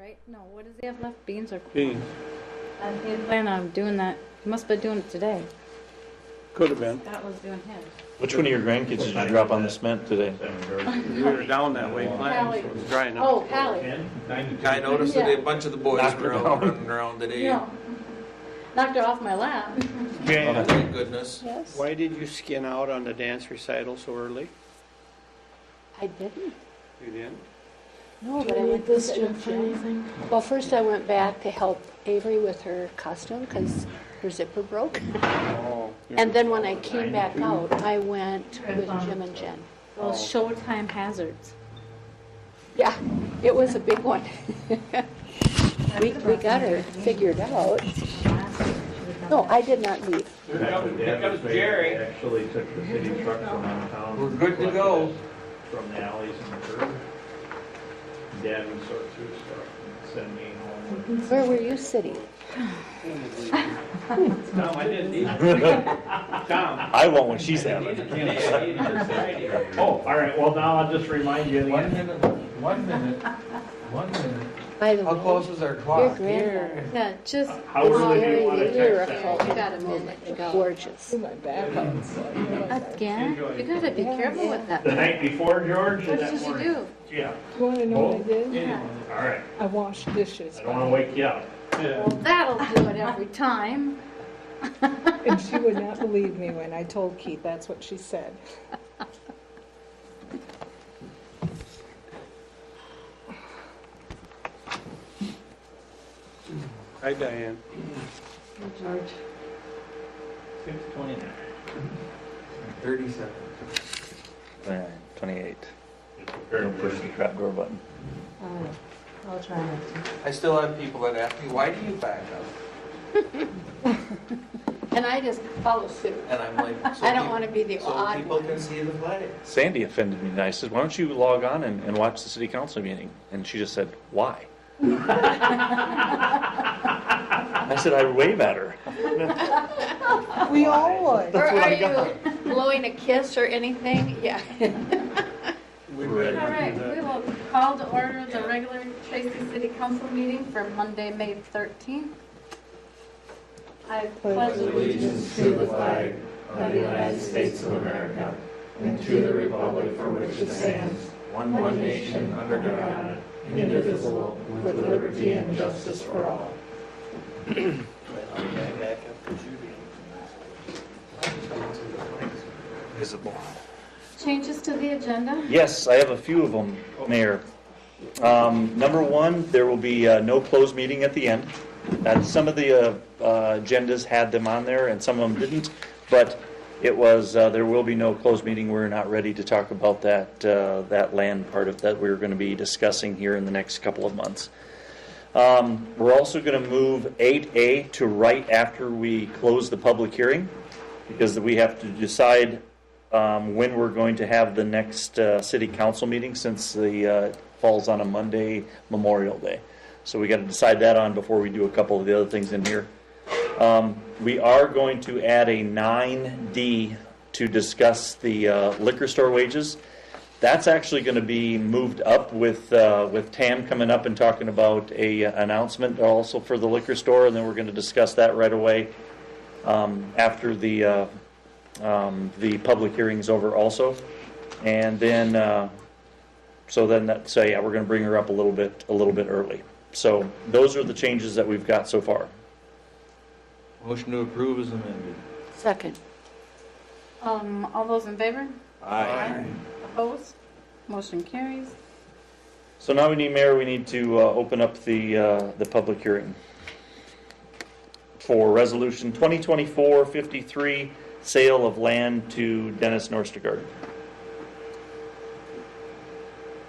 right? No, what does he have left? Beans or corn? Beans. And he planned on doing that. He must have been doing it today. Could have been. Scott was doing his. Which one of your grandkids did you drop on the cement today? We were down that way planting, so it was drying up. Oh, Callie. I noticed that Yeah. a bunch of the boys Knocked were her out down. running around today. No. Knocked her off my lap. Jan, Thank goodness. Yes. why did you skin out on the dance recital so early? I didn't. You didn't? No, but I went this trip for anything. Well, first I went back to help Avery with her costume because her zipper broke. Oh. And then when I came back out, I went with Jim and Jen. Those Showtime hazards. Yeah, it was a big one. We got her figured out. No, I did not leave. Here comes Jerry. Actually took the city truck from downtown. We're good to go. From the alleys and the curb. Dad would sort through stuff and send me home with. Where were you sitting? Tom, I didn't need. Tom. I won't when she's having it. Oh, all right, well, now I'll just remind you again. 1 minute. By the How way, close is our your clock? granddaughter Yeah, just. How early do you want to text beautiful. that? You got a minute to go. Gorgeous. Again? You gotta be careful with that. The night before, George? or What that did you morning? do? Yeah. You want to know what I did? Yeah. All right, I washed dishes. I don't want to wake you up. Well, that'll do it every time. And she would not believe me when I told Keith that's what she said. Hi, Diane. George. 6:29. 30 seconds. 28. Very Don't push the trap door button. I'll try not to. I still have people that ask me, why do you back up? And I just follow suit. And I'm like, so I don't peop- want to be the so odd people one. can see the flag. Sandy offended me nice. Said, why don't you log on and watch the city council meeting? And she just said, why? I said, I'd wave at her. We all would. Or are you blowing a kiss or anything? Yeah. We All ready to right, do we that? will call to order the regular Tracy City Council meeting for Monday, May 13th. I pledge allegiance to the flag of the United States of America and to the republic for which it stands, one nation under God, indivisible, with liberty and justice for all. Visible. Changes to the agenda? Yes, I have a few of them, Mayor. Number one, there will be no closed meeting at the end. Some of the agendas had them on there and some of them didn't, but it was, there will be no closed meeting. We're not ready to talk about that land part of that we're going to be discussing here in the next couple of months. We're also going to move 8A to right after we close the public hearing because we have to decide when we're going to have the next city council meeting since the falls on a Monday, Memorial Day. So we got to decide that on before we do a couple of the other things in here. We are going to add a 9D to discuss the liquor store wages. That's actually going to be moved up with Tam coming up and talking about a announcement also for the liquor store, and then we're going to discuss that right away after the public hearing's over also. And then yeah, we're going to bring her up a little bit early. So those are the changes that we've got so far. Motion to approve is amended. Second. All those in favor? Aye. Opposed? Motion carries. So now we need to open up the public hearing for resolution 2024-53, sale of land to Dennis Norstegard.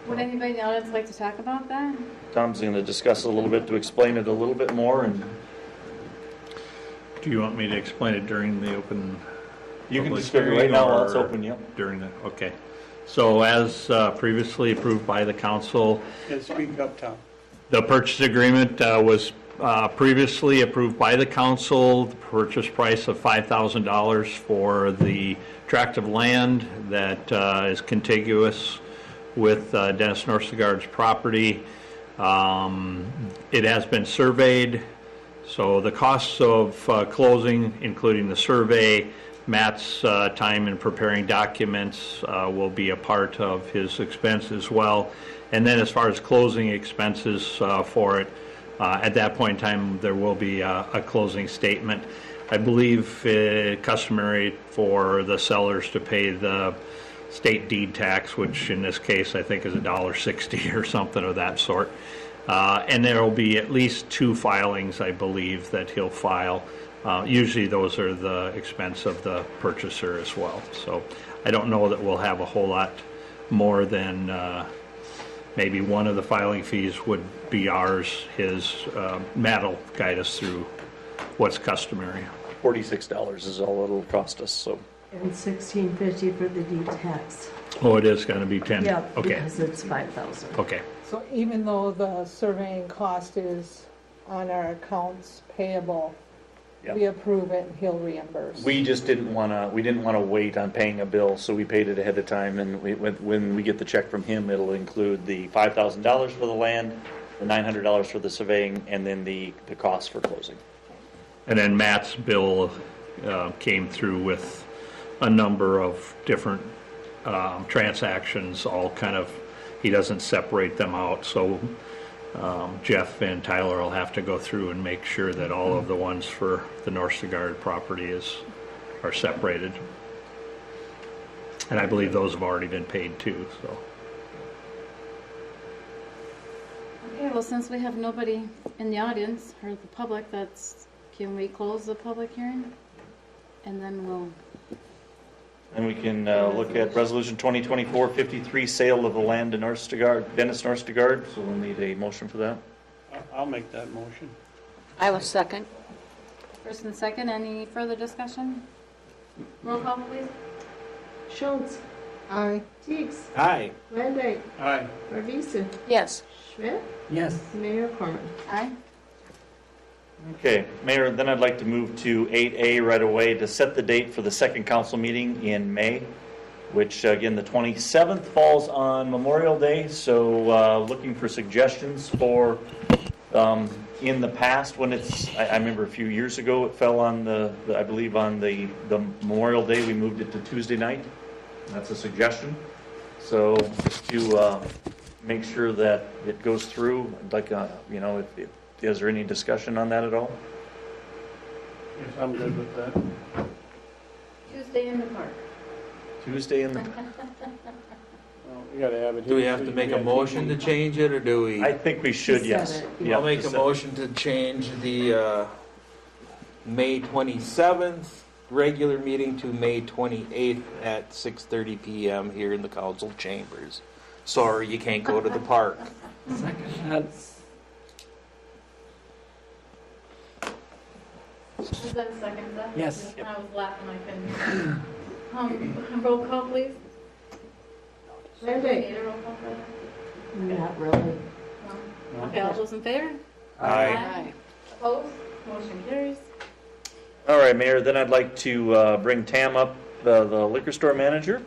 Would anybody in the audience like to talk about that? Tom's going to discuss it a little bit to explain it a little bit more, and Do you want me to explain it during the open? you can public discuss it right hearing now while or it's open. Yeah. During the, okay. So as previously approved by the council, And speak up, Tom. the purchase agreement was previously approved by the council, the purchase price of $5,000 for the tract of land that is contiguous with Dennis Norstegard's property. It has been surveyed, so the costs of closing, including the survey, Matt's time in preparing documents will be a part of his expense as well. And then as far as closing expenses for it, at that point in time, there will be a closing statement. I believe customary for the sellers to pay the state deed tax, which in this case I think is $1.60 or something of that sort. And there will be at least 2 filings, I believe, that he'll file. Usually those are the expense of the purchaser as well. So I don't know that we'll have a whole lot more than maybe one of the filing fees would be ours. Matt will guide us through what's customary. $46 is all it'll cost us, so. And $16.50 for the deed tax. Oh, it is going to be 10? Yeah, Okay, because it's 5,000. okay. So even though the surveying cost is on our accounts payable, Yep. we approve it and he'll reimburse. We just didn't want to wait on paying a bill, so we paid it ahead of time, and when we get the check from him, it'll include the $5,000 for the land, the $900 for the surveying, and then the cost for closing. And then Matt's bill came through with a number of different transactions, all kind of, he doesn't separate them out, so Jeff and Tyler will have to go through and make sure that all of the ones for the Northgard property are separated. And I believe those have already been paid too, so. Okay, well, since we have nobody in the audience or the public, can we close the public hearing? And then we'll, And we can look at Resolution 2024-53, sale of the land to Dennis Northgard, so we'll need a motion for that. I'll make that motion. I will second. first and second, any further discussion? Roll call, please. Schultz, Aye. Teigs, Aye. Van Dyke, Aye. Marvisa, Yes. Schmidt, Yes. Mayor Corman. Aye. Okay, Mayor, then I'd like to move to 8A right away to set the date for the second council meeting in May, which again, the 27th falls on Memorial Day, so looking for suggestions for, in the past, when I remember a few years ago, it fell on I believe on the Memorial Day, we moved it to Tuesday night. That's a suggestion. So just to make sure that it goes through, like, is there any discussion on that at all? Yes, I'm good with that. Tuesday in the park. Tuesday in the, Well, we gotta have it. Do we here have so to you make a can motion to change it, or do we? I think we should, Set yes. it. Yeah, I'll make a set- motion to change the May 27th regular meeting to May 28th at 6:30 PM here in the council chambers. Sorry, you can't go to the park. Is that a second, Seth? Yes. I was laughing, I couldn't. Roll call, please. Van Need Dyke, a roll call for that? not really. No? Okay, all those in favor? Aye. Opposed? Motion carries. All right, Mayor, then I'd like to bring Tam up, the liquor store manager.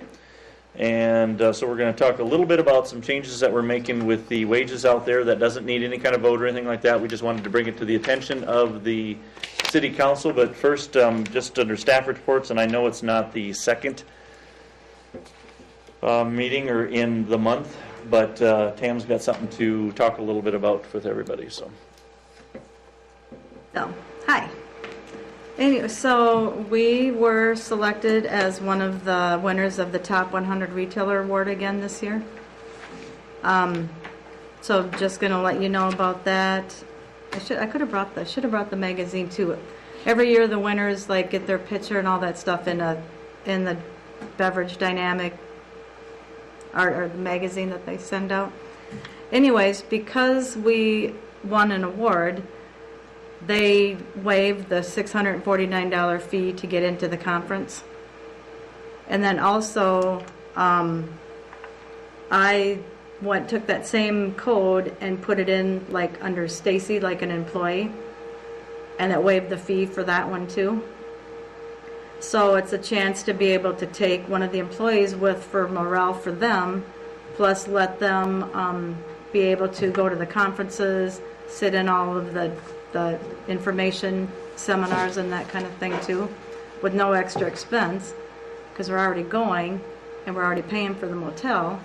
And so we're going to talk a little bit about some changes that we're making with the wages out there. That doesn't need any kind of vote or anything like that. We just wanted to bring it to the attention of the city council. But first, just under staff reports, and I know it's not the second meeting or in the month, but Tam's got something to talk a little bit about with everybody. So, Hi. Anyway, so we were selected as one of the winners of the Top 100 Retailer Award again this year. So just going to let you know about that. I should have brought the magazine too. Every year the winners like get their picture and all that stuff in the Beverage Dynamic or the magazine that they send out. Anyways, because we won an award, they waived the $649 fee to get into the conference. And then also, I took that same code and put it in like under Stacy, like an employee, and it waived the fee for that one too. So it's a chance to be able to take one of the employees with for morale for them, plus let them be able to go to the conferences, sit in all of the information seminars and that kind of thing too, with no extra expense, because we're already going and we're already paying for the motel.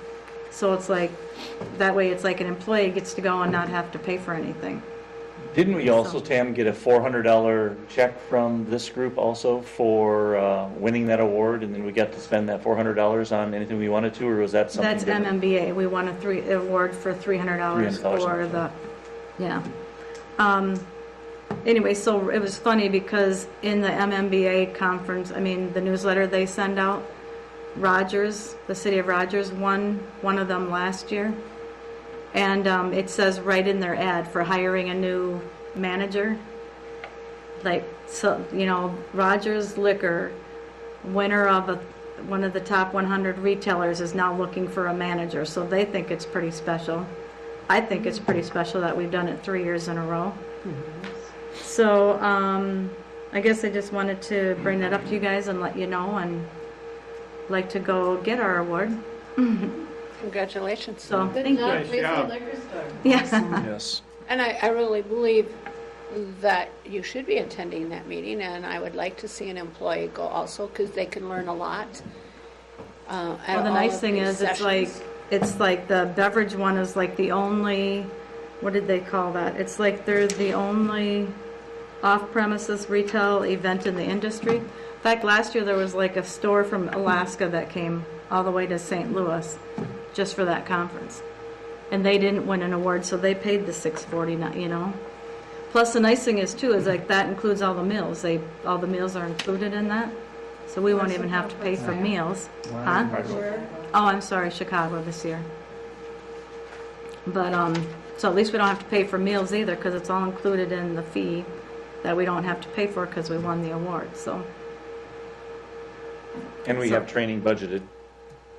So it's like, that way it's like an employee gets to go and not have to pay for anything. Didn't we also, Tam, get a $400 check from this group also for winning that award, and then we got to spend that $400 on anything we wanted to, or was that something That's different? MMBA. We won a award for $300 for the, yeah. Anyway, so it was funny because in the MMBA conference, I mean, the newsletter they send out, Rogers, the city of Rogers won one of them last year. And it says right in their ad for hiring a new manager, like, so, you know, Rogers Liquor, winner of one of the top 100 retailers, is now looking for a manager. So they think it's pretty special. I think it's pretty special that we've done it 3 years in a row. So I guess I just wanted to bring that up to you guys and let you know, and like to go get our award. Congratulations. So Good thank job, you. Tracy job. Liquor Store. Yeah. Yes. And I really believe that you should be attending that meeting, and I would like to see an employee go also, because they can learn a lot. Well, the nice thing is, it's like the beverage one is like the only, what did they call that? It's like they're the only off-premises retail event in the industry. In fact, last year there was like a store from Alaska that came all the way to St. Louis just for that conference. And they didn't win an award, so they paid the $6.49, you know. Plus, the nice thing is, too, is like that includes all the meals. All the meals are included in that. So we won't even have to pay for meals. Huh? Oh, I'm sorry, Chicago this year. But, so at least we don't have to pay for meals either, because it's all included in the fee that we don't have to pay for because we won the award, so. And we have training budgeted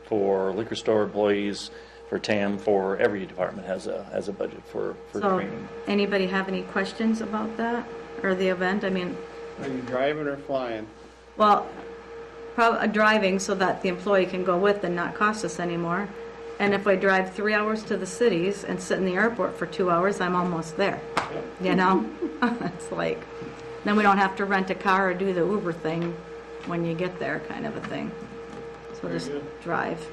for liquor store employees, for TAM, for every department has a budget for So, training. anybody have any questions about that, or the event? I mean, Are you driving or flying? well, probably driving so that the employee can go with and not cost us anymore. And if I drive 3 hours to the cities and sit in the airport for 2 hours, I'm almost there, you know? It's like, then we don't have to rent a car or do the Uber thing when you get there, kind of a thing. So Very just good. drive.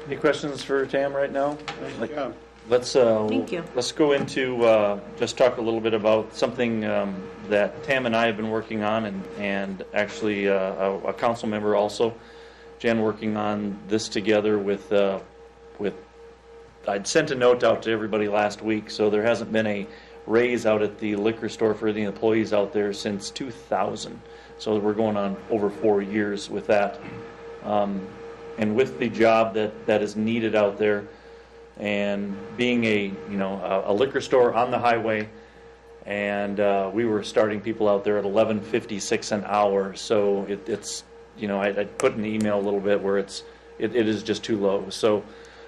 Any questions for TAM right now? Nice job. Let's Thank you. let's go into just talk a little bit about something that Tam and I have been working on, and actually a council member also, Jen, working on this together with I'd sent a note out to everybody last week, so there hasn't been a raise out at the liquor store for the employees out there since 2000. So we're going on over 4 years with that. And with the job that is needed out there, and being a liquor store on the highway, and we were starting people out there at $11.56 an hour. So it's I put in the email a little bit where it is just too low. So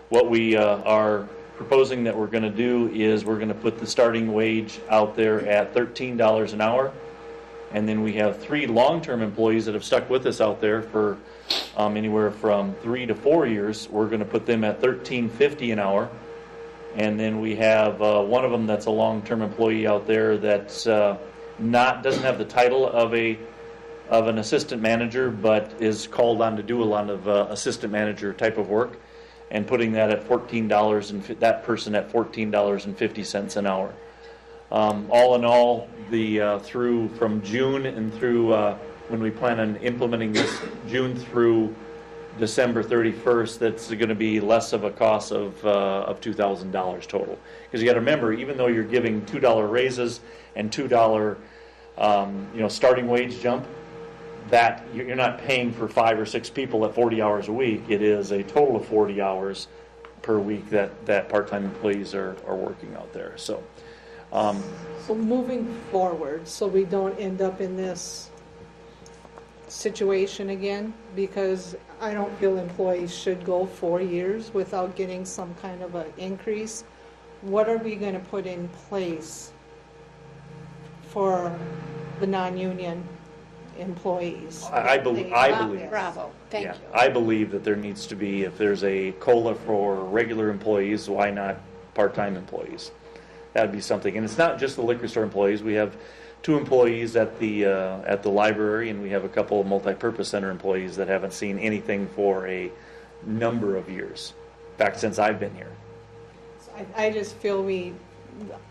what we are proposing that we're going to do is we're going to put the starting wage out there at $13 an hour. And then we have 3 long-term employees that have stuck with us out there for anywhere from 3 to 4 years. We're going to put them at $13.50 an hour. And then we have one of them that's a long-term employee out there that's doesn't have the title of an assistant manager, but is called on to do a lot of assistant manager type of work, and putting that at $14 and that person at $14.50 an hour. All in all, the through from June and through when we plan on implementing this, June through December 31st, that's going to be less of a cost of $2,000 total. Because you got to remember, even though you're giving $2 raises and $2 starting wage jump, that you're not paying for 5 or 6 people at 40 hours a week. It is a total of 40 hours per week that part-time employees are working out there. So. So moving forward, so we don't end up in this situation again, because I don't feel employees should go 4 years without getting some kind of an increase. What are we going to put in place for the non-union employees. I believe, Yes. Bravo, thank yeah, you. I believe that there needs to be, if there's a COLA for regular employees, why not part-time employees? That'd be something, and it's not just the liquor store employees. We have 2 employees at the library, and we have a couple of multi-purpose center employees that haven't seen anything for a number of years, in fact, since I've been here. I just feel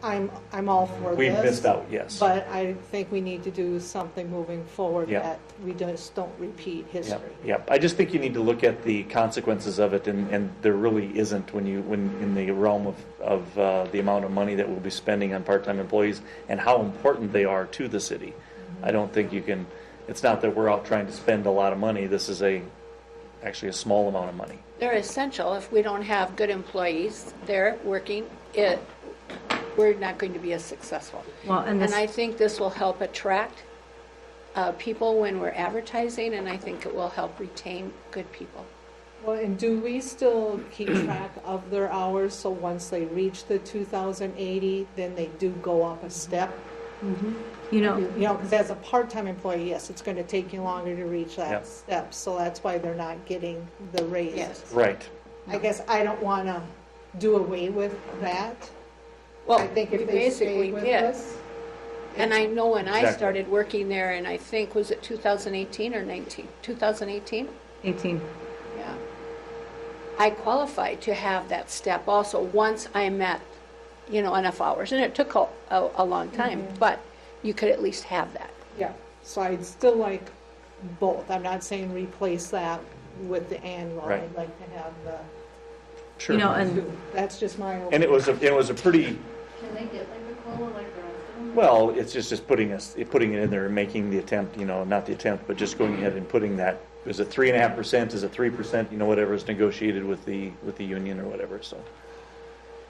I'm all for this. We've missed out, yes. But I think we need to do something moving forward Yeah. that we just don't repeat history. Yep. I just think you need to look at the consequences of it, and there really isn't when in the realm of the amount of money that we'll be spending on part-time employees and how important they are to the city. I don't think you can. It's not that we're out trying to spend a lot of money. This is actually a small amount of money. They're essential. If we don't have good employees there working, we're not going to be as successful. Well, and And this, I think this will help attract people when we're advertising, and I think it will help retain good people. Well, and do we still keep track of their hours, so once they reach the 2,080, then they do go up a step? you know, You know, because as a part-time employee, yes, it's going to take you longer to reach Yep. that step, so that's why they're not getting the raises. Yes. Right. I guess I don't want to do away with that. Well, I think if we they basically stay with did. us. And I know when I Exactly. started working there, and I think, was it 2018 or 19? 2018? 18. Yeah. I qualified to have that step also once I met, enough hours. And it took a long time, but you could at least have that. Yeah, so I'd still like both. I'm not saying replace that with the annual. Right. I'd like to have the Sure. You know, and two. That's just my opinion. And it was a pretty, Can they get like a COLA like the rest of them? well, it's just putting it in there and making the attempt, not the attempt, but just going ahead and putting that, is it 3.5%, is it 3%, whatever is negotiated with the union or whatever, so.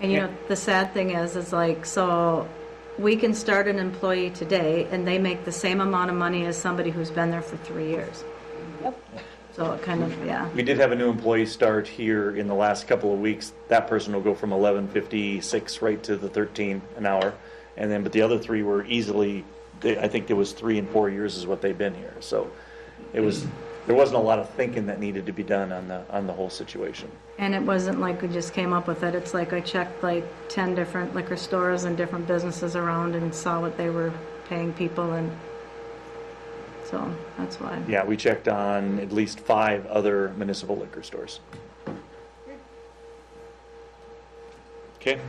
And the sad thing is like, so we can start an employee today and they make the same amount of money as somebody who's been there for 3 years. Yep. So it kind of, yeah. We did have a new employee start here in the last couple of weeks. That person will go from 11.56 right to the 13 an hour. And then, but the other 3 were easily, I think it was 3 and 4 years is what they've been here. So there wasn't a lot of thinking that needed to be done on the whole situation. And it wasn't like we just came up with it. It's like I checked like 10 different liquor stores and different businesses around and saw what they were paying people, and so that's why. Yeah, we checked on at least 5 other municipal liquor stores. Okay.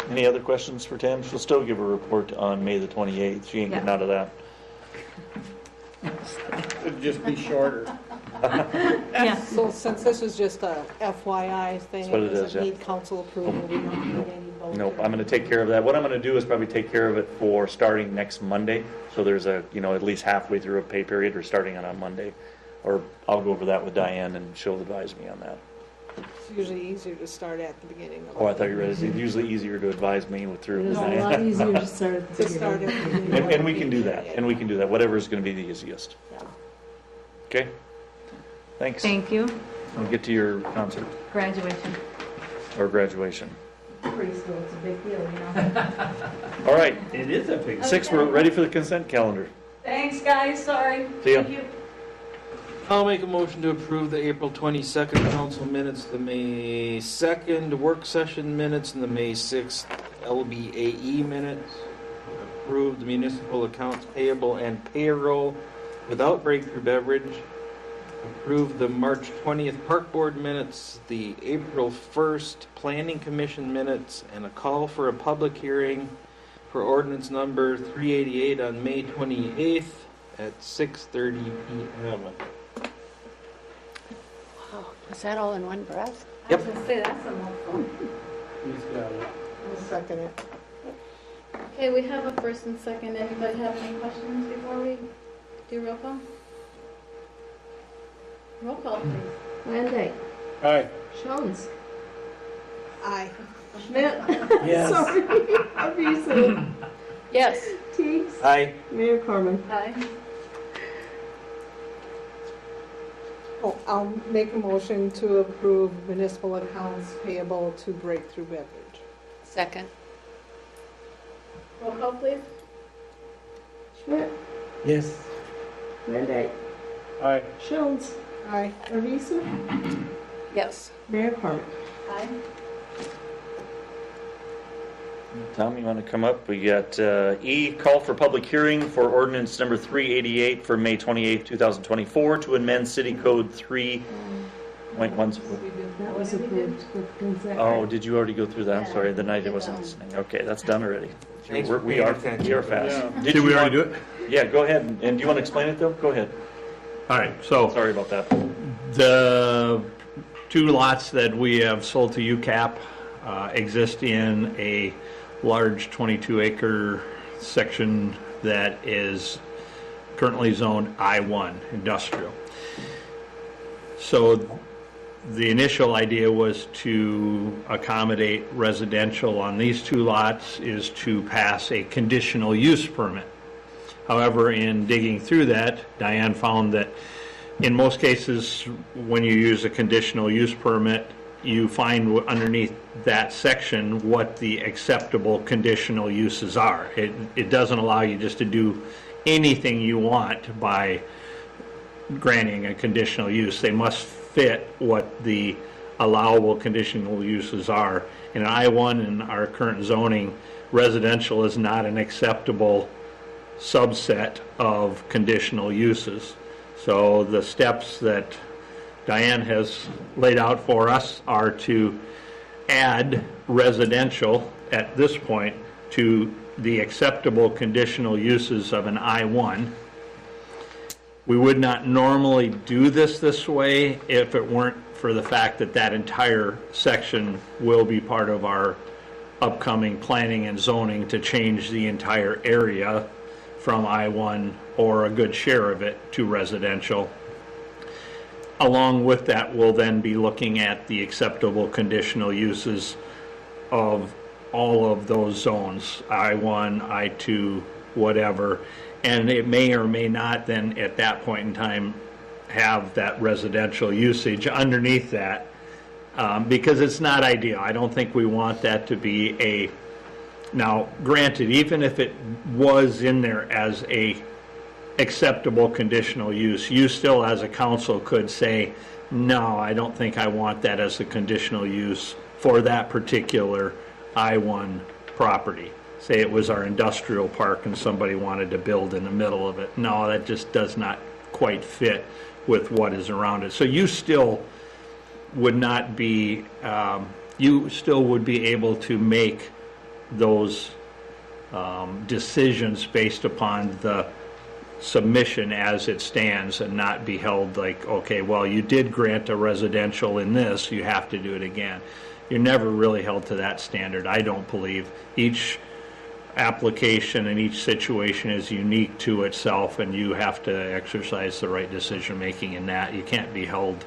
Any other questions for Tam? She'll still give a report on May the 28th. She ain't getting Yeah. out of that. It'd just be shorter. Yeah. So since this is just a FYI thing, That's what it it is, doesn't yeah. need council approval, we don't need any vote. Nope, I'm going to take care of that. What I'm going to do is probably take care of it for starting next Monday. So there's at least halfway through a pay period or starting on Monday. Or I'll go over that with Diane and she'll advise me on that. It's usually easier to start at the beginning of. Oh, I thought you were ready. It's usually easier to advise me through It is a lot Diane. easier to start at the To start beginning. at the beginning. And we can do that. And we can do that. Whatever is going to be the easiest. Yeah. Okay? Thanks. Thank you. I'll get to your concert Graduation. or graduation. Preschool, it's a big deal, All right. It is a big. 6, we're ready for the consent calendar. Thanks, guys, sorry. See ya. Thank you. I'll make a motion to approve the April 22nd council minutes, the May 2nd work session minutes, and the May 6th LBAE minutes. Approve the municipal accounts payable and payroll without breakthrough beverage. Approve the March 20th park board minutes, the April 1st planning commission minutes, and a call for a public hearing for ordinance number 388 on May 28th at 6:30 p.m. Wow, is that all in one breath? I was gonna say, that's a mouthful. He's got it. I'll second it. Okay, we have a first and second. Anybody have any questions before we do roll call? Roll call, please. Landay. Aye. Jones. Aye. Schmidt. Yes. Sorry. Avisa. Yes. Teagues. Aye. Mayor Corman. Aye. Oh, I'll make a motion to approve municipal accounts payable to Breakthrough Beverage. Second. Roll call, please. Schmidt. Yes. Van Dyke. Aye. Jones. Aye. Arvizo. Yes. Mayor Carmen. Aye. Tom, you want to come up? We got E, call for public hearing for ordinance number 388 for May 28, 2024 to amend City Code 3.1. That was approved with consent. Oh, did you already go through that? I'm sorry, the night I wasn't listening. Okay, that's done already. Thanks for We paying are attention. fast. Yeah. Did we already do it? Yeah, go ahead. And do you want to explain it though? Go ahead. All right, so Sorry about that. the two lots that we have sold to UCAP exist in a large 22-acre section that is currently zoned I-1 industrial. So the initial idea was to accommodate residential on these two lots is to pass a conditional use permit. However, in digging through that, Diane found that in most cases, when you use a conditional use permit, you find underneath that section what the acceptable conditional uses are. It doesn't allow you just to do anything you want by granting a conditional use. They must fit what the allowable conditional uses are. In I-1 in our current zoning, residential is not an acceptable subset of conditional uses. So the steps that Diane has laid out for us are to add residential at this point to the acceptable conditional uses of an I-1. We would not normally do this way if it weren't for the fact that that entire section will be part of our upcoming planning and zoning to change the entire area from I-1 or a good share of it to residential. Along with that, we'll then be looking at the acceptable conditional uses of all of those zones, I-1, I-2, whatever, and it may or may not then at that point in time have that residential usage underneath that, because it's not ideal. I don't think we want that to be a, now granted, even if it was in there as a acceptable conditional use, you still as a council could say, no, I don't think I want that as a conditional use for that particular I-1 property. Say it was our industrial park and somebody wanted to build in the middle of it. No, that just does not quite fit with what is around it. So you still would not be, you still would be able to make those decisions based upon the submission as it stands and not be held like, okay, well, you did grant a residential in this, you have to do it again. You're never really held to that standard, I don't believe. Each application and each situation is unique to itself, and you have to exercise the right decision making in that. You can't be held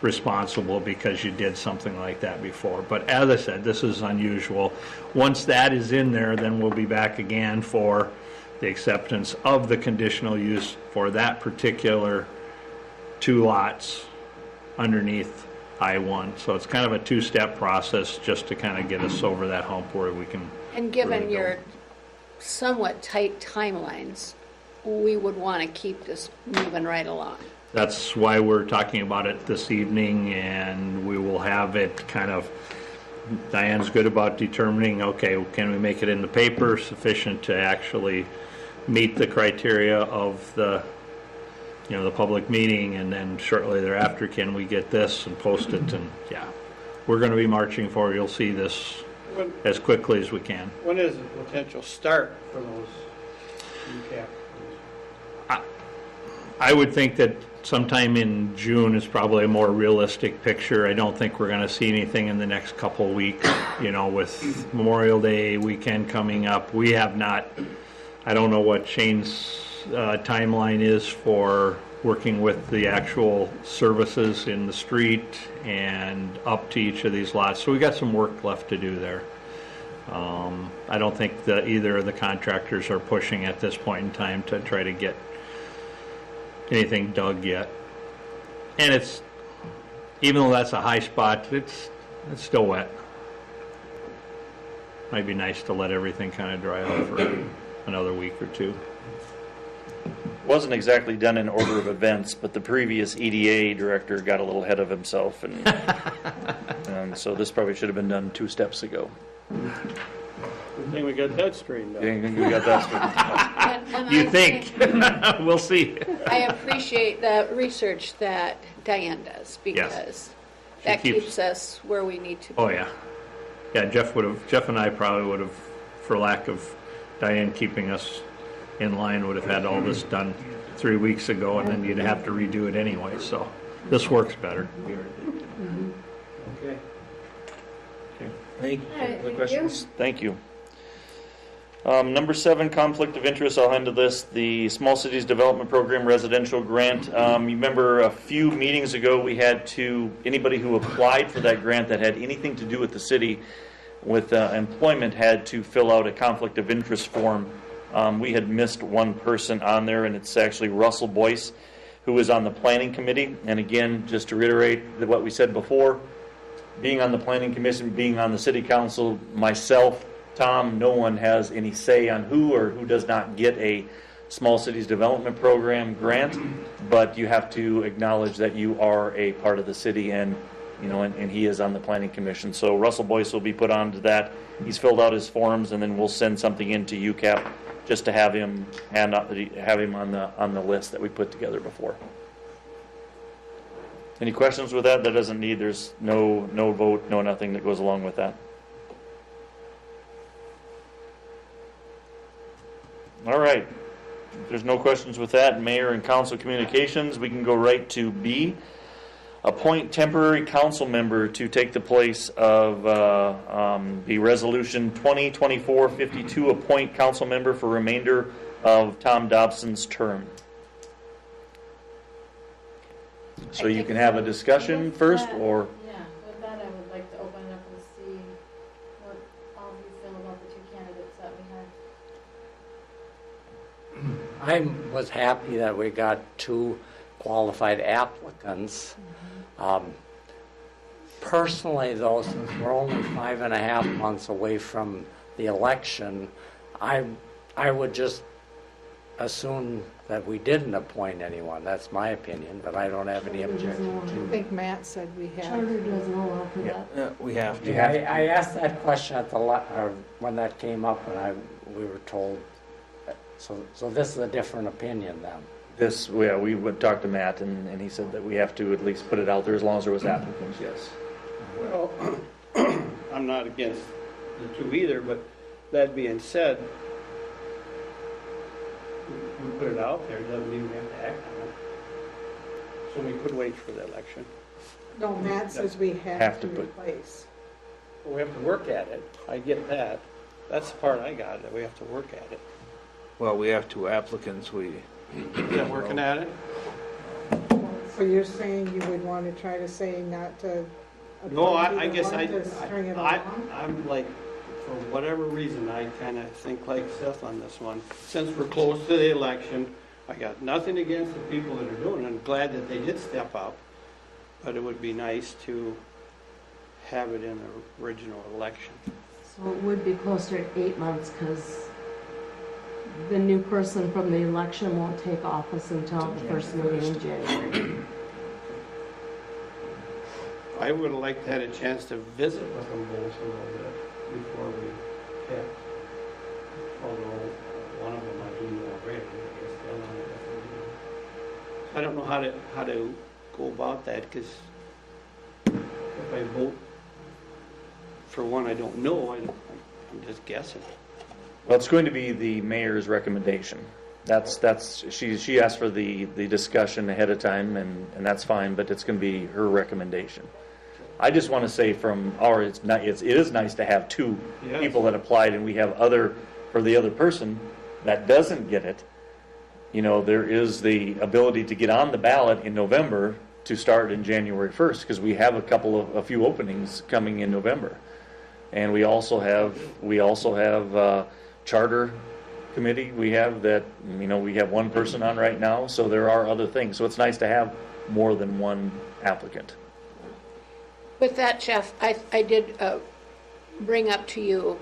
responsible because you did something like that before. But as I said, this is unusual. Once that is in there, then we'll be back again for the acceptance of the conditional use for that particular two lots underneath I-1. So it's kind of a two-step process just to kind of get us over that hump where we can. And given really your somewhat tight timelines, we would want to keep this moving right along. That's why we're talking about it this evening, and we will have it kind of, Diane's good about determining, okay, can we make it in the paper sufficient to actually meet the criteria of the, you know, the public meeting, and then shortly thereafter, can we get this and post it, and yeah. We're going to be marching for, you'll see this When, as quickly as we can. when is the potential start for those UCAP? I would think that sometime in June is probably a more realistic picture. I don't think we're going to see anything in the next couple of weeks, you know, with Memorial Day weekend coming up. We have not, I don't know what Shane's timeline is for working with the actual services in the street and up to each of these lots. So we got some work left to do there. I don't think that either of the contractors are pushing at this point in time to try to get anything dug yet. And it's, even though that's a high spot, it's still wet. Might be nice to let everything kind of dry out for another week or two. wasn't exactly done in order of events, but the previous EDA director got a little ahead of himself, and so this probably should have been done 2 steps ago. I think we got that straightened out. Yeah, we got that straight. And You I think? We'll see. I appreciate the research that Diane does, because She that keeps- keeps us where we need to be. Oh, yeah. Yeah, Jeff and I probably would have, for lack of Diane keeping us in line, would have had all this done 3 weeks ago, and then you'd have to redo it anyway, so this works better. Okay. Thank you. Other questions? Thank you. Number 7, conflict of interest. I'll handle this. The Small Cities Development Program residential grant. You remember a few meetings ago, we had anybody who applied for that grant that had anything to do with the city with employment had to fill out a conflict of interest form. We had missed one person on there, and it's actually Russell Boyce, who is on the planning committee. And again, just to reiterate what we said before, being on the planning commission, being on the city council, myself, Tom, no one has any say on who or who does not get a Small Cities Development Program grant, but you have to acknowledge that you are a part of the city, and and he is on the planning commission. So Russell Boyce will be put onto that. He's filled out his forms, and then we'll send something into UCAP just to have him on the list that we put together before. Any questions with that? That doesn't need. There's no vote, no nothing that goes along with that. All right. If there's no questions with that, Mayor and Council communications, we can go right to B. Appoint temporary council member to take the place of the resolution 2024-52, appoint council member for remainder of Tom Dobson's term. So you can have a discussion first, or Yeah, with that, I would like to open it up and see what all of you feel about the 2 candidates that we have. I was happy that we got 2 qualified applicants. Personally, though, since we're only 5.5 months away from the election, I would just assume that we didn't appoint anyone. That's my opinion, but I don't have any objection I to it. think Matt said we had. Charter doesn't allow for that. Yeah, we have to. I asked that question at when that came up, and we were told. So this is a different opinion then. we would talk to Matt, and he said that we have to at least put it out there as long as there was applicants, yes. Well, I'm not against the 2 either, but that being said, we put it out there, doesn't mean we have to act on it. So we could wait for the election. No, Matt says we have to replace. But we have to work at it. I get that. That's the part I got, that we have to work at it. Well, we have 2 applicants. Is that working at it? So you're saying you would want to try to say not to No, appoint I either guess one to string it along? I'm like, for whatever reason, I kind of think like Seth on this one. Since we're close to the election, I got nothing against the people that are doing it. I'm glad that they did step up, but it would be nice to have it in the original election. So it would be closer to 8 months, because the new person from the election won't take office until the first meeting in January. I would have liked to have a chance to visit with them both a little bit before we picked. Although one of them I do know already, I guess the other one I definitely don't. I don't know how to go about that, because if I vote for one I don't know, I'm just guessing. Well, it's going to be the mayor's recommendation. She asked for the discussion ahead of time, and that's fine, but it's going to be her recommendation. I just want to say it is nice to have 2 Yes. people that applied, and we have for the other person that doesn't get it, there is the ability to get on the ballot in November to start in January 1st, because we have a few openings coming in November. And we also have charter committee. We have we have 1 person on right now, so there are other things. So it's nice to have more than 1 applicant. With that, Jeff, I did bring up to you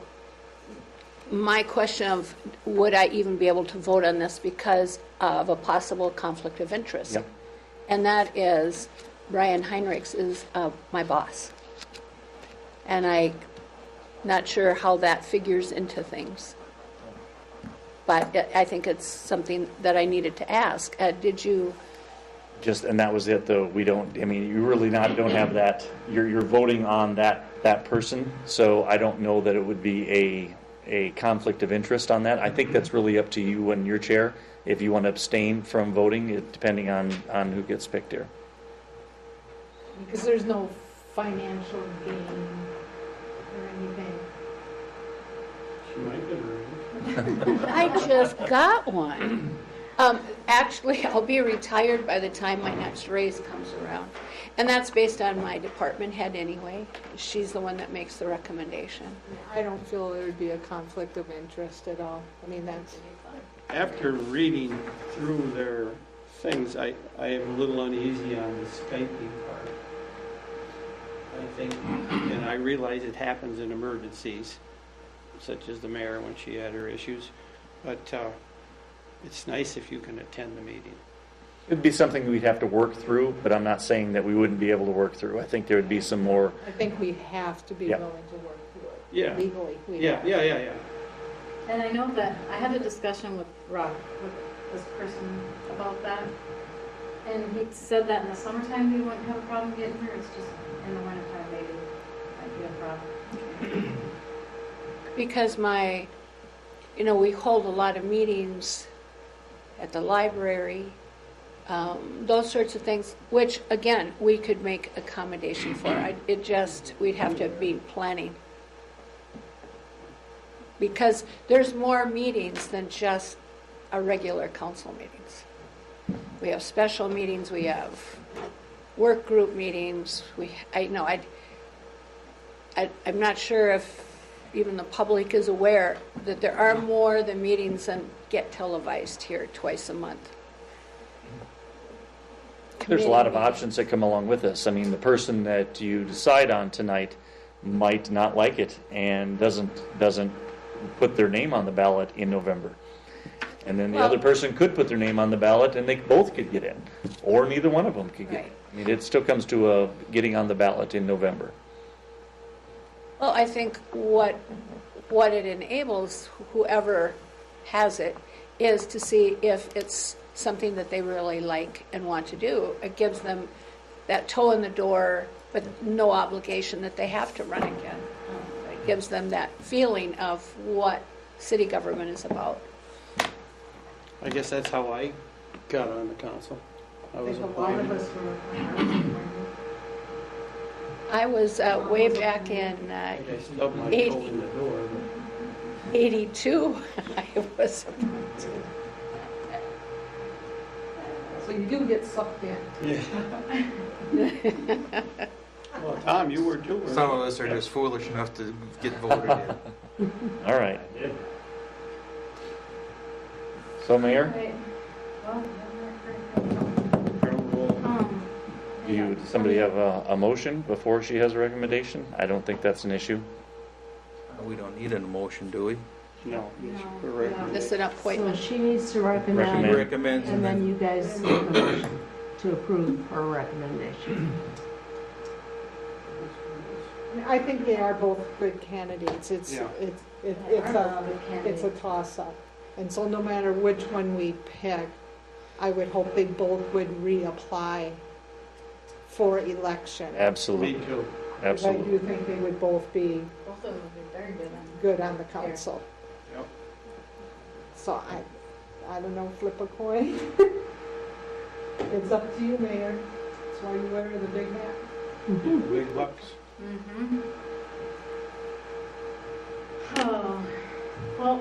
my question of, would I even be able to vote on this because of a possible conflict of interest? Yep. And that is, Brian Heinrichs is my boss. And I'm not sure how that figures into things. But I think it's something that I needed to ask. Did you, Just, and that was it, though. We don't, I mean, you really don't have that, you're voting on that person, so I don't know that it would be a conflict of interest on that. I think that's really up to you and your chair, if you want to abstain from voting, depending on who gets picked here. Because there's no financial gain or anything. She might get her. I just got one. Actually, I'll be retired by the time my next raise comes around. And that's based on my department head anyway. She's the one that makes the recommendation. I don't feel there would be a conflict of interest at all. I mean, that's, After reading through their things, I am a little uneasy on the Skyping part. I think, and I realize it happens in emergencies, such as the mayor when she had her issues, but it's nice if you can attend the meeting. It'd be something we'd have to work through, but I'm not saying that we wouldn't be able to work through. I think there would be some more, I think we have to be Yeah. willing to work through it. Yeah. Legally. we Yeah, have. yeah. And I know that I had a discussion with Rob, with this person about that. And he said that in the summertime we wouldn't have a problem getting here, it's just in the wintertime maybe might be a problem. Because we hold a lot of meetings at the library, those sorts of things, which, again, we could make accommodation for. We'd have to be planning. Because there's more meetings than just our regular council meetings. We have special meetings, we have work group meetings, I'm not sure if even the public is aware that there are more than meetings that get televised here twice a month. there's a lot of Committee options that come along with this. I mean, the person that you decide on tonight might not like it and doesn't put their name on the ballot in November. And then the Well- other person could put their name on the ballot and they both could get in, or neither one of them could get in. Right. I mean, it still comes to getting on the ballot in November. Well, I think what it enables whoever has it is to see if it's something that they really like and want to do. It gives them that toe in the door, but no obligation that they have to run again. It gives them that feeling of what city government is about. I guess that's how I got on the council. I was think a lot of appointed. us were. I was way back in I think I stubbed my Eight. toe in the door. 82. I was appointed. So you do get sucked in. Yeah. Well, Tom, you were too. weren't Some you? of us are just foolish enough to get voted in. All right. So, Mayor, Right. Well, does somebody have a motion before she has a recommendation? I don't think that's an issue. We don't need an emotion, do we? No, No, correct. This is an So appointment. she needs to Recommend. recommend, Recommends and then you guys make a motion to approve her recommendation. I think they are both good candidates. It's Yeah. it's a toss-up. And so no matter which one we pick, I would hope they both would reapply for election. Me Absolutely, too. 'Cause I absolutely. do think they would both be both of them would be very good on. good on the council. Yep. So I don't know, flip a coin. It's up to you, Mayor. That's why you wear the big hat. Big bucks. Mm-hmm. Oh, well,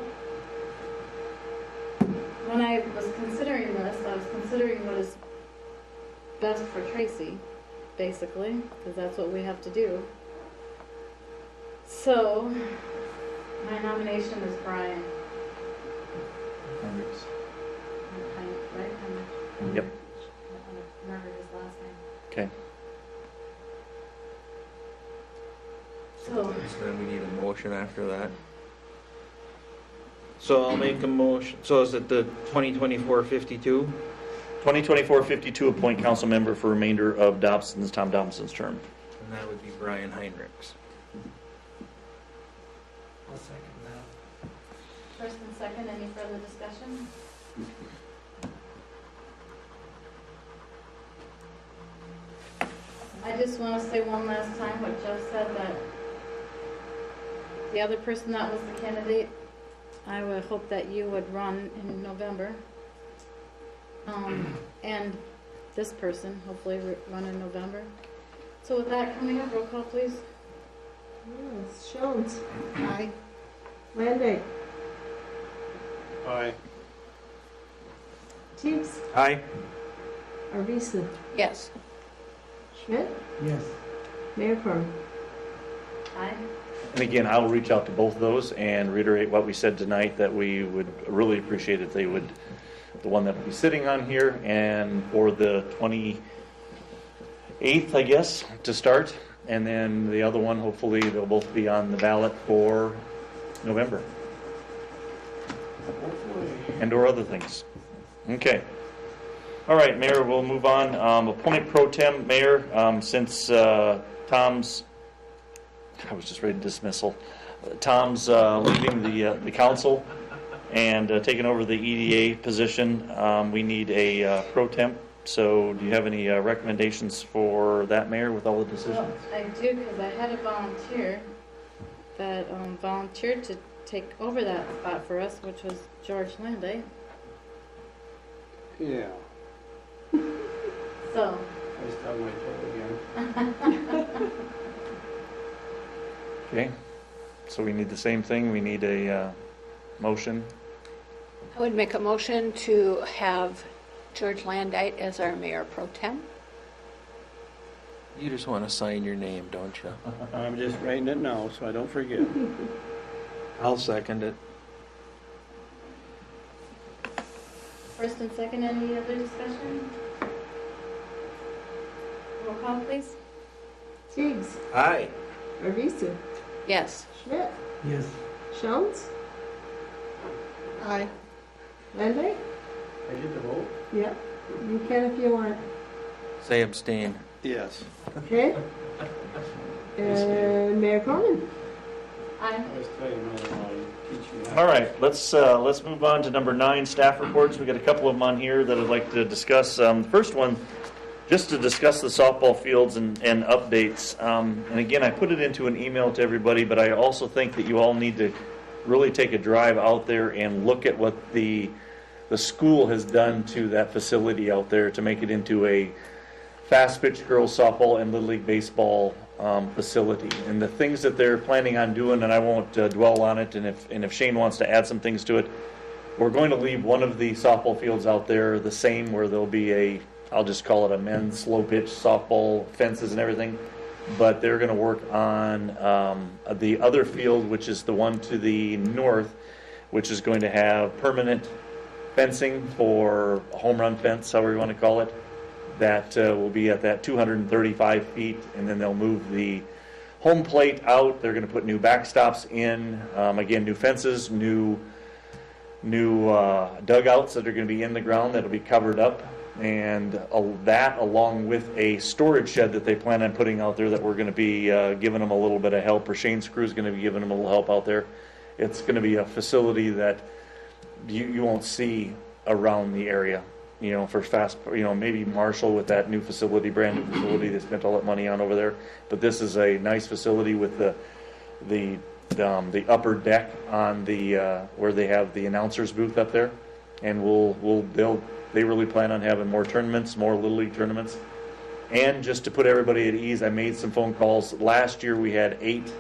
when I was considering this, I was considering what is best for Tracy, basically, because that's what we have to do. So, my nomination is Brian. Right? Yep. I remember his last name. Okay. So, So then we need a motion after that. So I'll make a motion, so is it the 2024-52? 2024-52, appoint council member for remainder of Tom Dobson's term. And that would be Brian Heinrichs. I'll second that. First and second, any further discussion? I just want to say one last time what Joe said, that the other person that was the candidate, I would hope that you would run in November. And this person, hopefully run in November. So with that coming up, roll call please. Yes, Jones, Aye. Landay, Aye. Teagues, Aye. Arvisa, Yes. Schmidt, Yes. Mayor Corn. Aye. And again, I'll reach out to both of those and reiterate what we said tonight, that we would really appreciate if they would, the one that will be sitting on here, and for the 28th, I guess, to start, and then the other one, hopefully, they'll both be on the ballot for November, and or other things. Okay. All right, Mayor, we'll move on. Appoint pro tem mayor, since Tom's, I was just ready to dismissal. Tom's leaving the council and taking over the EDA position. We need a pro temp. So do you have any recommendations for that, Mayor, with all the decisions? Well, I do, because I had a volunteer that volunteered to take over that spot for us, which was George Landay. Yeah, So, I stubbed my toe again. Okay. So we need the same thing. We need a motion. I would make a motion to have George Landite as our mayor pro tem. You just want to sign your name, don't you? I'm just writing it now, so I don't forget. I'll second it. first and second, any other discussion? Roll call, please. Teagues, Aye. Arvisa, Yes. Schmidt, Yes. Jones, Aye. Landay. I get to vote? Yep, you can if you want. Say abstain. Yes. Okay. And Mayor Corman. Aye. I was telling you, no, you teach me how. All right, let's move on to number 9, staff reports. We got a couple of them on here that I'd like to discuss. The first one, just to discuss the softball fields and updates. And again, I put it into an email to everybody, but I also think that you all need to really take a drive out there and look at what the school has done to that facility out there to make it into a fast pitch girls softball and Little League baseball facility. And the things that they're planning on doing, and I won't dwell on it, and if Shane wants to add some things to it, we're going to leave one of the softball fields out there the same, where there'll be I'll just call it a men's slow pitch softball, fences and everything. But they're going to work on the other field, which is the one to the north, which is going to have permanent fencing for a home run fence, however you want to call it. That will be at that 235 feet, and then they'll move the home plate out. They're going to put new backstops in, again, new fences, new dugouts that are going to be in the ground that'll be covered up. And that, along with a storage shed that they plan on putting out there, that we're going to be giving them a little bit of help, or Shane's crew is going to be giving them a little help out there. It's going to be a facility that you won't see around the area, for fast, maybe Marshall with that new facility, brand new facility they spent all that money on over there. But this is a nice facility with the upper deck on the where they have the announcers booth up there, and they really plan on having more tournaments, more Little League tournaments. And just to put everybody at ease, I made some phone calls. Last year we had 8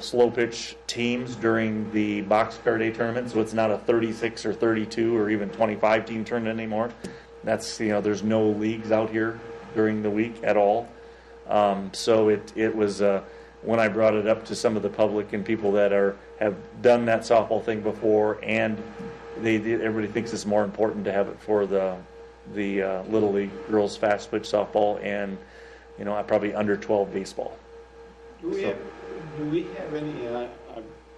slow pitch teams during the Boxcar Day tournament, so it's not a 36 or 32 or even 25 team tournament anymore. That's, there's no leagues out here during the week at all. So it was, when I brought it up to some of the public and people that have done that softball thing before, and everybody thinks it's more important to have it for the Little League girls fast pitch softball and probably under 12 baseball. Do we have any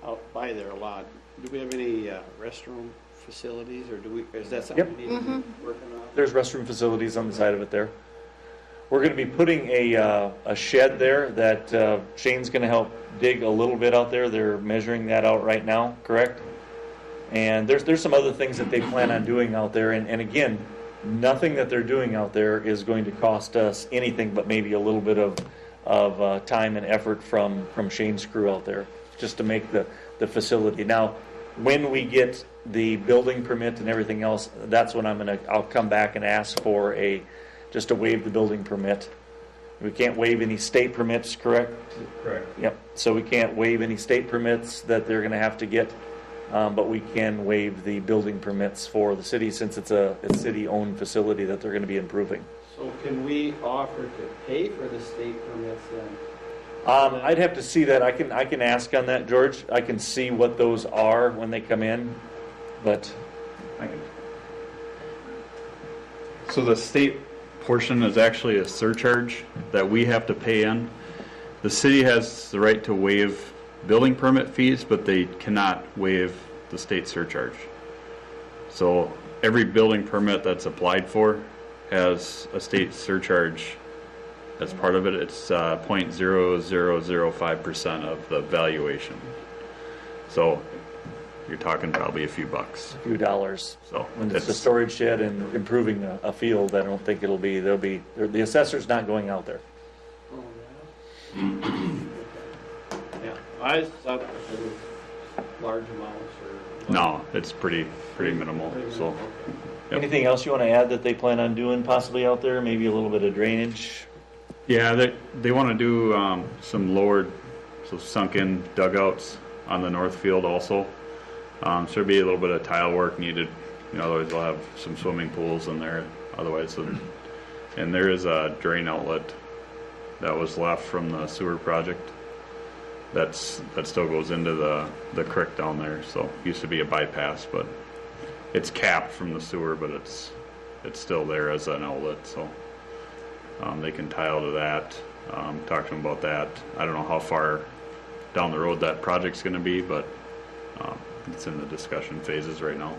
out by there a lot? Do we have any restroom facilities, or is that something we need to be working on? There's restroom facilities on the side of it there. We're going to be putting a shed there that Shane's going to help dig a little bit out there. They're measuring that out right now, correct? And there's some other things that they plan on doing out there. And again, nothing that they're doing out there is going to cost us anything but maybe a little bit of time and effort from Shane's crew out there just to make the facility. Now, when we get the building permit and everything else, that's when I'll come back and ask for just to waive the building permit. We can't waive any state permits, correct? Correct. Yep. So we can't waive any state permits that they're going to have to get, but we can waive the building permits for the city since it's a city-owned facility that they're going to be improving. So can we offer to pay for the state permits then? I'd have to see that. I can ask on that, George. I can see what those are when they come in, but So the state portion is actually a surcharge that we have to pay in. The city has the right to waive building permit fees, but they cannot waive the state surcharge. So every building permit that's applied for has a state surcharge as part of it. It's 0.0005% of the valuation. So you're talking probably a few bucks. a few dollars. So When it's a storage shed and improving a field, I don't think the assessor's not going out there. Oh, yeah. Yeah, I thought it was large amounts or. no, it's pretty minimal. So Yep. Anything else you want to add that they plan on doing possibly out there? Maybe a little bit of drainage? yeah, they want to do some lowered, so sunk in dugouts on the north field also. So there'll be a little bit of tile work needed. Otherwise they'll have some swimming pools in there. Otherwise, and there is a drain outlet that was left from the sewer project. That still goes into the creek down there. So it used to be a bypass, but it's capped from the sewer, but it's still there as an outlet. So they can tile to that. Talk to them about that. I don't know how far down the road that project's going to be, but it's in the discussion phases right now.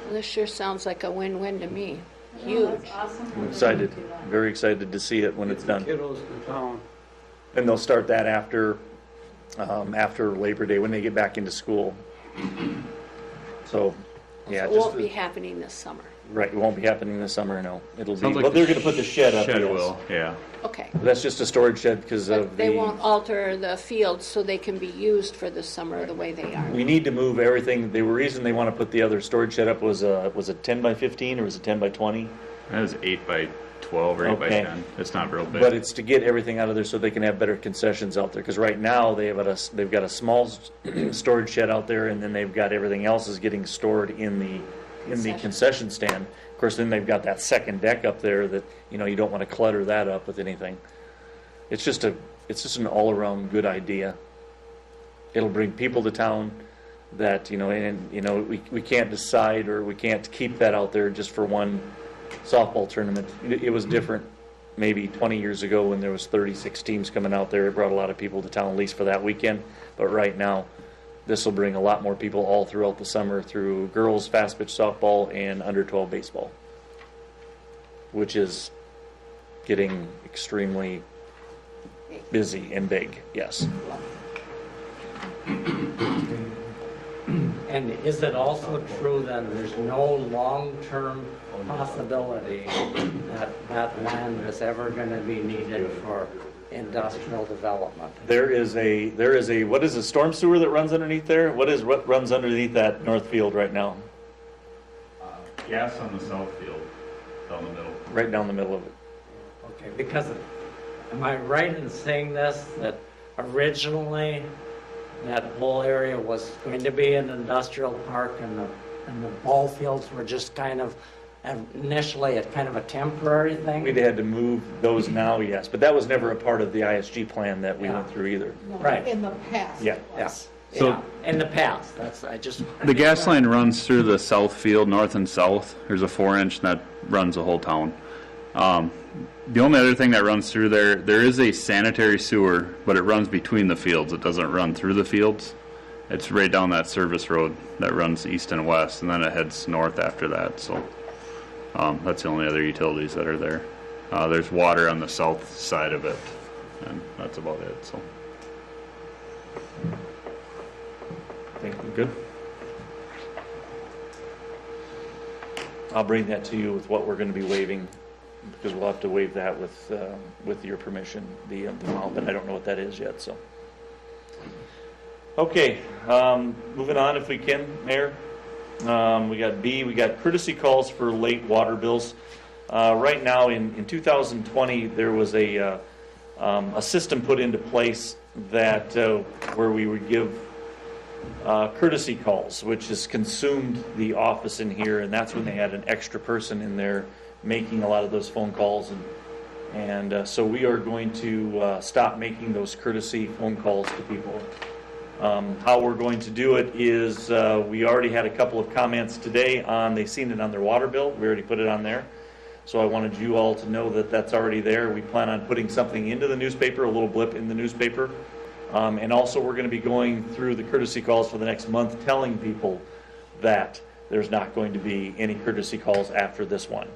Well, this sure sounds like a win-win to me. Oh, Huge. that's awesome. I'm excited, very excited to see it when it's done. Kiddos in town. And they'll start that after Labor Day when they get back into school. So, yeah, It just won't be happening this summer. right. It won't be happening this summer. No, it'll be. Sounds like But they're the going to put the shed up. Shed yes. will, yeah. Okay. That's just a storage shed because But of they the. won't alter the fields so they can be used for the summer the way they are. We need to move everything. The reason they want to put the other storage shed up was it 10 by 15 or was it 10 by 20? That is 8 by 12 or 8 by Okay. 10. It's not real big. But it's to get everything out of there so they can have better concessions out there. Because right now they've got a small storage shed out there, and then they've got everything else is getting stored in the concession stand. Of course, then they've got that second deck up there that you don't want to clutter that up with anything. It's just an all around good idea. It'll bring people to town that we can't decide or we can't keep that out there just for one softball tournament. It was different maybe 20 years ago when there was 36 teams coming out there. It brought a lot of people to town at least for that weekend. But right now, this will bring a lot more people all throughout the summer through girls fast pitch softball and under 12 baseball, which is getting extremely busy and big. Yes. And is it also true then there's no long-term possibility that that land is ever going to be needed for industrial development? There is a what is a storm sewer that runs underneath there? What runs underneath that north field right now? Gas on the south field, down the middle. Right down the middle of it. Okay, because am I right in saying this, that originally that whole area was going to be an industrial park and the ball fields were just kind of initially a temporary thing? We'd had to move those now, yes, but that was never a part of the ISG plan that we went through either. No, Right. In the past. Yeah. it was. So- Yeah, in the past, The gas line runs through the south field, north and south. There's a 4-inch that runs the whole town. The only other thing that runs through there is a sanitary sewer, but it runs between the fields. It doesn't run through the fields. It's right down that service road that runs east and west, and then it heads north after that. So that's the only other utilities that are there. There's water on the south side of it, and that's about it. So. Think we're good? I'll bring that to you with what we're going to be waiving, because we'll have to waive that with your permission, the amount, but I don't know what that is yet, so. Okay, moving on if we can, Mayor. We got B, we got courtesy calls for late water bills. Right now, in 2020, there was a system put into place that where we would give courtesy calls, which has consumed the office in here, and that's when they had an extra person in there making a lot of those phone calls, and so we are going to stop making those courtesy phone calls to people. How we're going to do it is we already had a couple of comments today on, they seen it on their water bill. We already put it on there. So I wanted you all to know that that's already there. We plan on putting something into the newspaper, a little blip in the newspaper. And also we're going to be going through the courtesy calls for the next month, telling people that there's not going to be any courtesy calls after this one.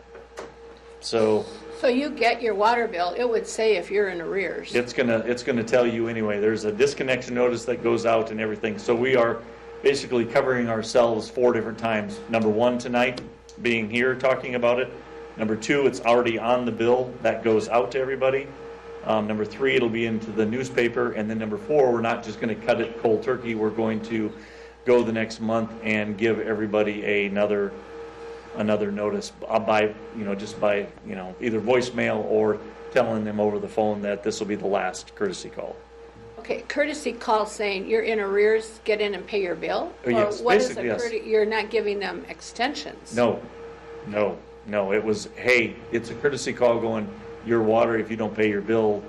So you get your water bill, it would say if you're in arrears. it's gonna tell you anyway. There's a disconnection notice that goes out and everything. So we are basically covering ourselves 4 different times. Number 1 tonight, being here talking about it. Number 2, it's already on the bill that goes out to everybody. Number 3, it'll be into the newspaper, and then number 4, we're not just going to cut it cold turkey. We're going to go the next month and give everybody another notice by either voicemail or telling them over the phone that this will be the last courtesy call. Okay, courtesy call saying you're in arrears, get in and pay your bill? Yes, Or what is basically, yes. You're not giving them extensions? No. It was, hey, it's a courtesy call going, your water, if you don't pay your bill,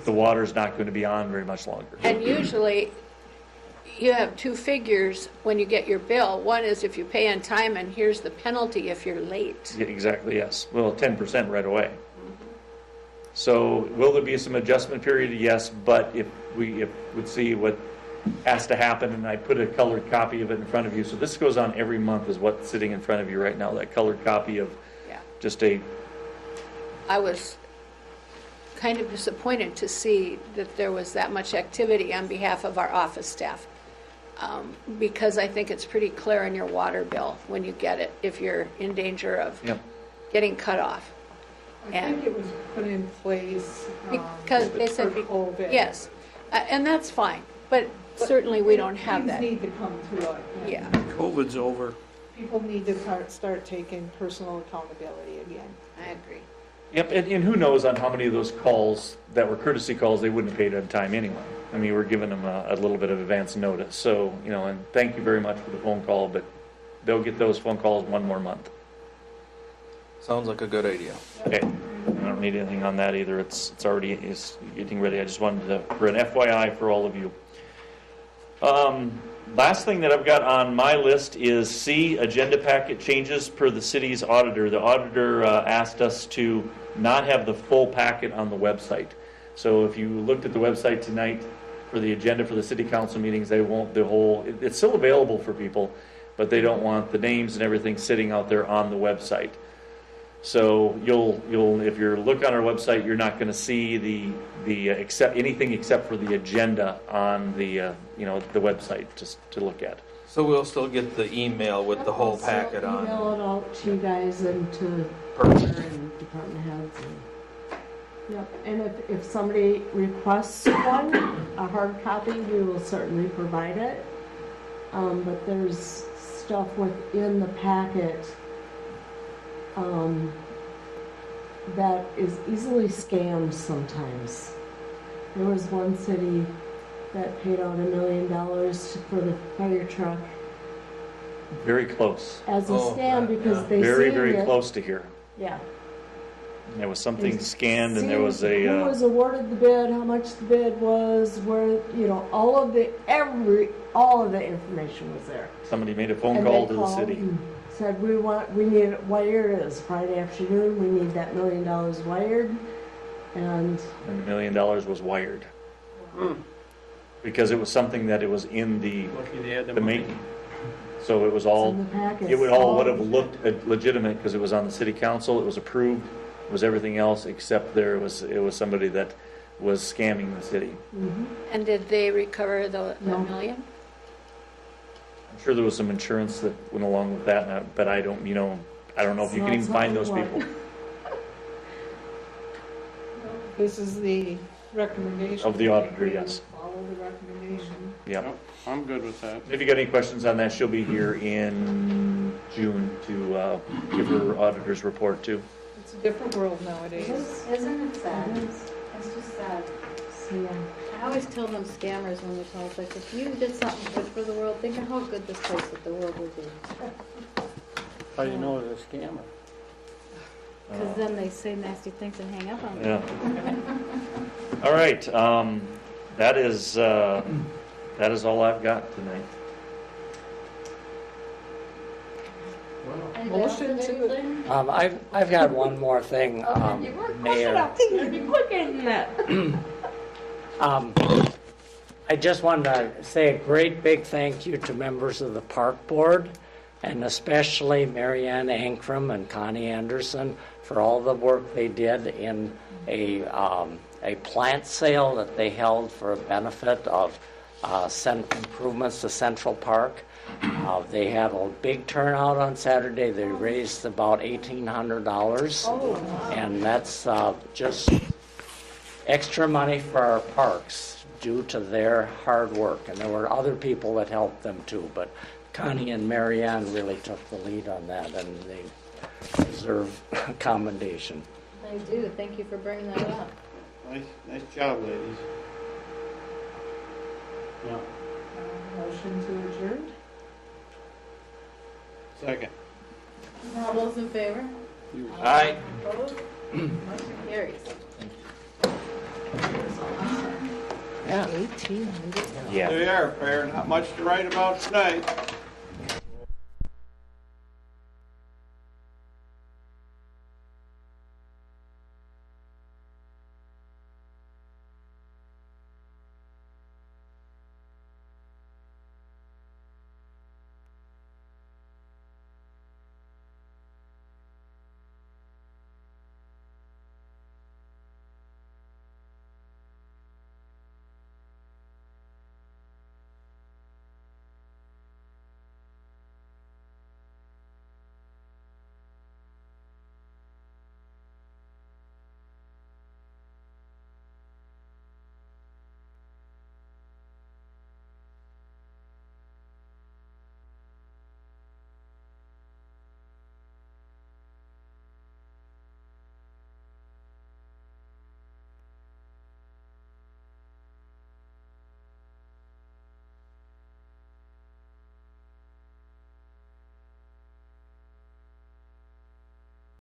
the water's not going to be on very much longer. And usually, you have 2 figures when you get your bill. One is if you pay on time, and here's the penalty if you're late. Yeah, exactly, yes. Well, 10% right away. So will there be some adjustment period? Yes, but if we would see what has to happen, and I put a colored copy of it in front of you. So this goes on every month is what's sitting in front of you right now, that colored copy of just a... I was kind of disappointed to see that there was that much activity on behalf of our office staff. Because I think it's pretty clear in your water bill when you get it, if you're in danger of getting cut off. I think it was put in place Because they said, for COVID. yes, and that's fine, but certainly we don't have Things that. need to come through it. Yeah, COVID's over. People need to start taking personal accountability again. I agree. Yep, and who knows on how many of those calls that were courtesy calls they wouldn't have paid on time anyway. I mean, we're giving them a little bit of advance notice. So, and thank you very much for the phone call, but they'll get those phone calls 1 more month. Sounds like a good idea. Okay, I don't need anything on that either. It's getting ready. I just wanted to, for an FYI for all of you. Last thing that I've got on my list is C, agenda packet changes per the city's auditor. The auditor asked us to not have the full packet on the website. So if you looked at the website tonight for the agenda for the city council meetings, they won't, it's still available for people, but they don't want the names and everything sitting out there on the website. So you'll if you look on our website, you're not going to see the anything except for the agenda on the the website just to look at. So we'll still get the email with the whole packet I'll on. email it out to you guys and to Perfect. and department heads. Yep, and if somebody requests one, a hard copy, we will certainly provide it. But there's stuff within the packet that is easily scammed sometimes. There was one city that paid out $1 million for the fire truck Very close. as a Oh, scam because they Very, seen very it. close to here. Yeah. There was something scanned, and See there was who a was awarded the bid, how much the bid was, where, all of the information was there. somebody made a phone And call they to the called city. and said, we need it wired. It was Friday afternoon. We need that $1 million wired. And And $1 million was wired. because it was something that it was in Lucky they had the making. So it was all, in the packet. it would all would have looked legitimate because it was on the city council, it was approved, it was everything else except it was somebody that was scamming the city. And did they recover the No. million? I'm sure there was some insurance that went along with that, but I don't know if you can even find those people. This is the recommendation. Of the auditor, yes. Follow the recommendation. Yeah. Yep, I'm good with that. If you got any questions on that, she'll be here in June to give her auditor's report too. It's a different world nowadays. Isn't it sad? It is. It's just sad. So, yeah. I always tell them scammers when we talk, like, if you did something good for the world, think of how good this place with the world would be. How do you know it's a scammer? Because then they say nasty things and hang up on you. Yeah. All right, that is all I've got tonight. Motion to- I've got one more thing, Mayor. You'd be quicker than that. I just wanted to say a great big thank you to members of the Park Board, and especially Marianne Ankrum and Connie Anderson for all the work they did in a plant sale that they held for a benefit of improvements to Central Park. They had a big turnout on Saturday. They raised about $1,800, and that's just extra money for our parks due to their hard work. And there were other people that helped them too, but Connie and Marianne really took the lead on that, and they deserve commendation. I do, thank you for bringing that up. Nice job, ladies. Yeah, Motion to adjourn? second. All those in favor? Aye. Opposed? Motion carries. Yeah. 1,800. Yeah. There you are, Fair. Not much to write about tonight.